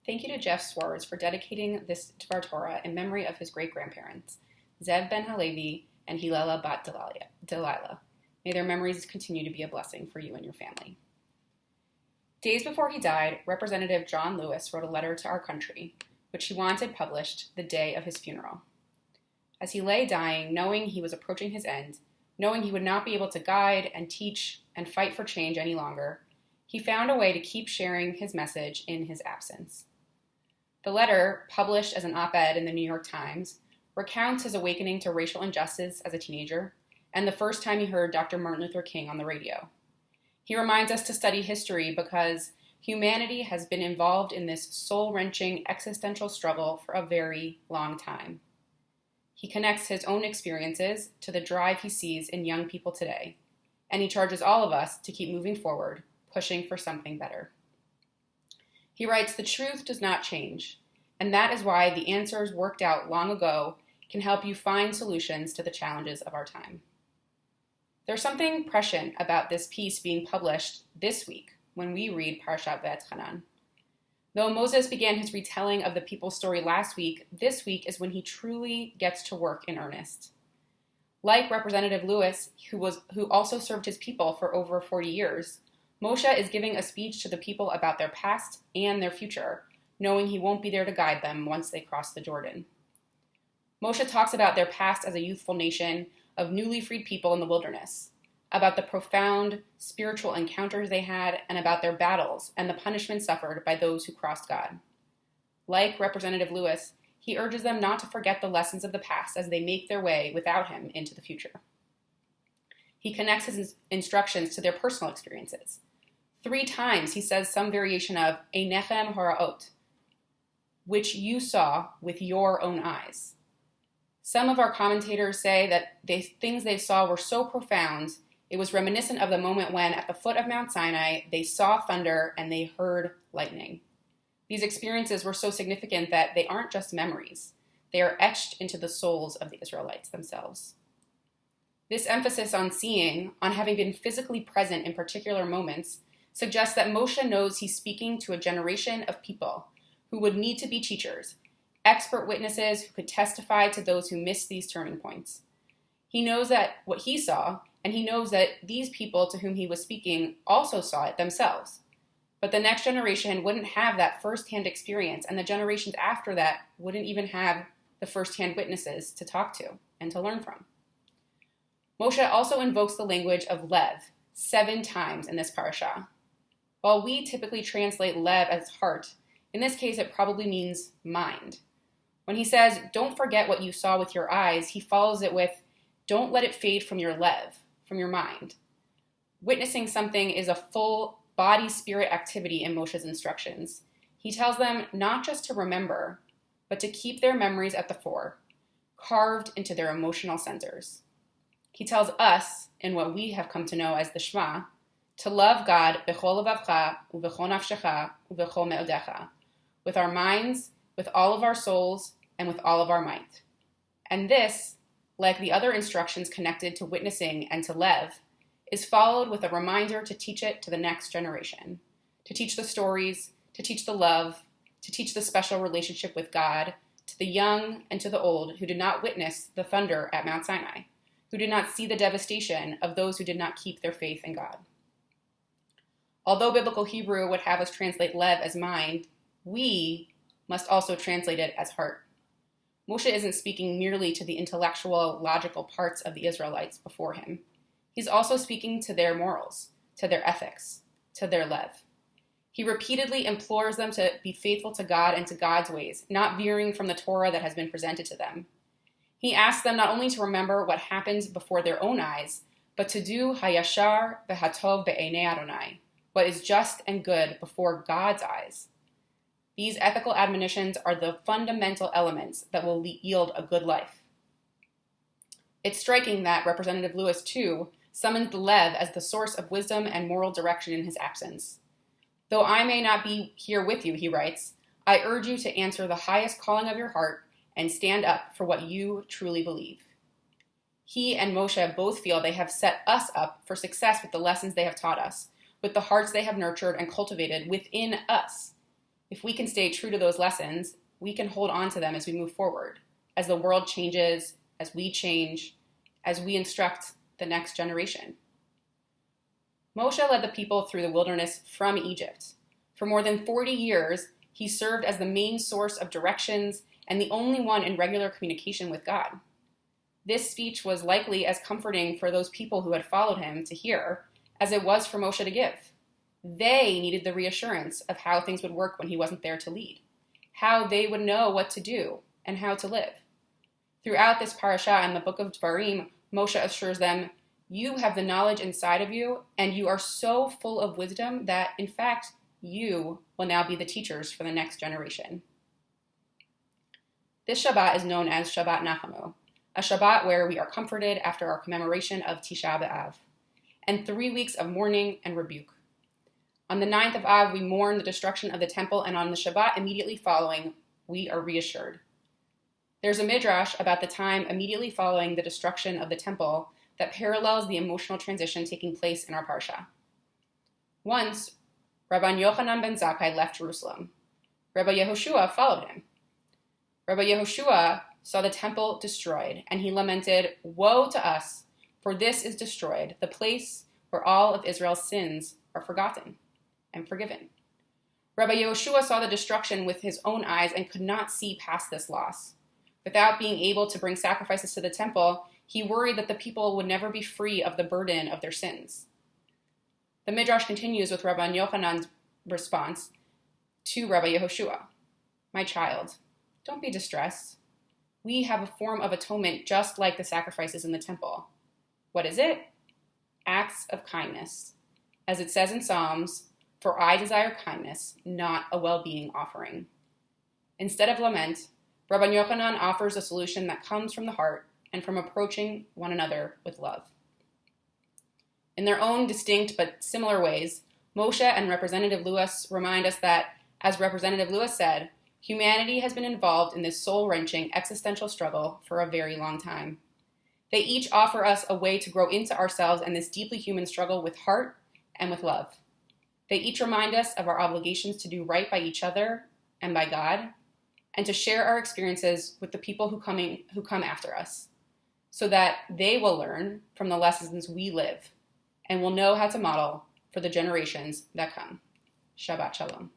Thank you to Jeff Swartz for dedicating this Dvar Torah in memory of his great-grandparents, Zev ben Halevi and Hilela bat Delilah. May their memories continue to be a blessing for you and your family. Days before he died, Representative John Lewis wrote a letter to our country, which he wanted published the day of his funeral. As he lay dying, knowing he was approaching his end, knowing he would not be able to guide and teach and fight for change any longer, he found a way to keep sharing his message in his absence. The letter, published as an op-ed in the New York Times, recounts his awakening to racial injustice as a teenager and the first time he heard Dr. Martin Luther King on the radio. He reminds us to study history because humanity has been involved in this soul-wrenching existential struggle for a very long time. He connects his own experiences to the drive he sees in young people today, and he charges all of us to keep moving forward, pushing for something better. He writes, "The truth does not change, and that is why the answers worked out long ago can help you find solutions to the challenges of our time." There's something prescient about this piece being published this week when we read Parashat Va'etchanan. Though Moses began his retelling of the people's story last week, this week is when he truly gets to work in earnest. Like Representative Lewis, who also served his people for over 40 years, Moshe is giving a speech to the people about their past and their future, knowing he won't be there to guide them once they cross the Jordan. Moshe talks about their past as a youthful nation of newly freed people in the wilderness, about the profound spiritual encounters they had, and about their battles and the punishment suffered by those who crossed God. Like Representative Lewis, he urges them not to forget the lessons of the past as they make their way without him into the future. He connects his instructions to their personal experiences. 3 times he says some variation of Einechem Horaot, which you saw with your own eyes. Some of our commentators say that things they saw were so profound, it was reminiscent of the moment when, at the foot of Mount Sinai, they saw thunder and they heard lightning. These experiences were so significant that they aren't just memories. They are etched into the souls of the Israelites themselves. This emphasis on seeing, on having been physically present in particular moments, suggests that Moshe knows he's speaking to a generation of people who would need to be teachers, expert witnesses who could testify to those who missed these turning points. He knows that what he saw, and he knows that these people to whom he was speaking also saw it themselves. But the next generation wouldn't have that first-hand experience, and the generations after that wouldn't even have the first-hand witnesses to talk to and to learn from. Moshe also invokes the language of lev 7 times in this parasha. While we typically translate lev as heart, in this case it probably means mind. When he says, "Don't forget what you saw with your eyes," he follows it with, "Don't let it fade from your lev, from your mind." Witnessing something is a full body-spirit activity in Moshe's instructions. He tells them not just to remember, but to keep their memories at the fore, carved into their emotional centers. He tells us, in what we have come to know as the Shema, to love God b'chol levavcha u'b'chol nafshecha u'b'chol me'odecha, with our minds, with all of our souls, and with all of our might. And this, like the other instructions connected to witnessing and to lev, is followed with a reminder to teach it to the next generation, to teach the stories, to teach the love, to teach the special relationship with God, to the young and to the old who did not witness the thunder at Mount Sinai, who did not see the devastation of those who did not keep their faith in God. Although biblical Hebrew would have us translate lev as mind, we must also translate it as heart. Moshe isn't speaking merely to the intellectual, logical parts of the Israelites before him. He's also speaking to their morals, to their ethics, to their lev. He repeatedly implores them to be faithful to God and to God's ways, not veering from the Torah that has been presented to them. He asks them not only to remember what happened before their own eyes, but to do hayashar v'hatov be'enei Adonai, what is just and good before God's eyes. These ethical admonitions are the fundamental elements that will yield a good life. It's striking that Representative Lewis, too, summons the lev as the source of wisdom and moral direction in his absence. "Though I may not be here with you," he writes, "I urge you to answer the highest calling of your heart and stand up for what you truly believe." He and Moshe both feel they have set us up for success with the lessons they have taught us, with the hearts they have nurtured and cultivated within us. If we can stay true to those lessons, we can hold on to them as we move forward, as the world changes, as we change, as we instruct the next generation. Moshe led the people through the wilderness from Egypt. For more than 40 years, he served as the main source of directions and the only one in regular communication with God. This speech was likely as comforting for those people who had followed him to hear as it was for Moshe to give. They needed the reassurance of how things would work when he wasn't there to lead, how they would know what to do and how to live. Throughout this parasha and the book of Dvarim, Moshe assures them, you have the knowledge inside of you, and you are so full of wisdom that, in fact, you will now be the teachers for the next generation. This Shabbat is known as Shabbat Nachamu, a Shabbat where we are comforted after our commemoration of Tisha B'Av, and 3 weeks of mourning and rebuke. On the 9th of Av, we mourn the destruction of the temple, and on the Shabbat immediately following, we are reassured. There's a midrash about the time immediately following the destruction of the temple that parallels the emotional transition taking place in our parsha. Once, Rabbi Yochanan ben Zakkai left Jerusalem. Rabbi Yehoshua followed him. Rabbi Yehoshua saw the temple destroyed, and he lamented, "Woe to us, for this is destroyed, the place where all of Israel's sins are forgotten and forgiven." Rabbi Yehoshua saw the destruction with his own eyes and could not see past this loss. Without being able to bring sacrifices to the temple, he worried that the people would never be free of the burden of their sins. The Midrash continues with Rabbi Yochanan's response to Rabbi Yehoshua. "My child, don't be distressed. We have a form of atonement just like the sacrifices in the temple. What is it? Acts of kindness. As it says in Psalms, 'For I desire kindness, not a well-being offering.'" Instead of lament, Rabbi Yochanan offers a solution that comes from the heart and from approaching one another with love. In their own distinct but similar ways, Moshe and Representative Lewis remind us that, as Representative Lewis said, humanity has been involved in this soul-wrenching existential struggle for a very long time. They each offer us a way to grow into ourselves and this deeply human struggle with heart and with love. They each remind us of our obligations to do right by each other and by God, and to share our experiences with the people who come after us, so that they will learn from the lessons we live and will know how to model for the generations that come. Shabbat Shalom.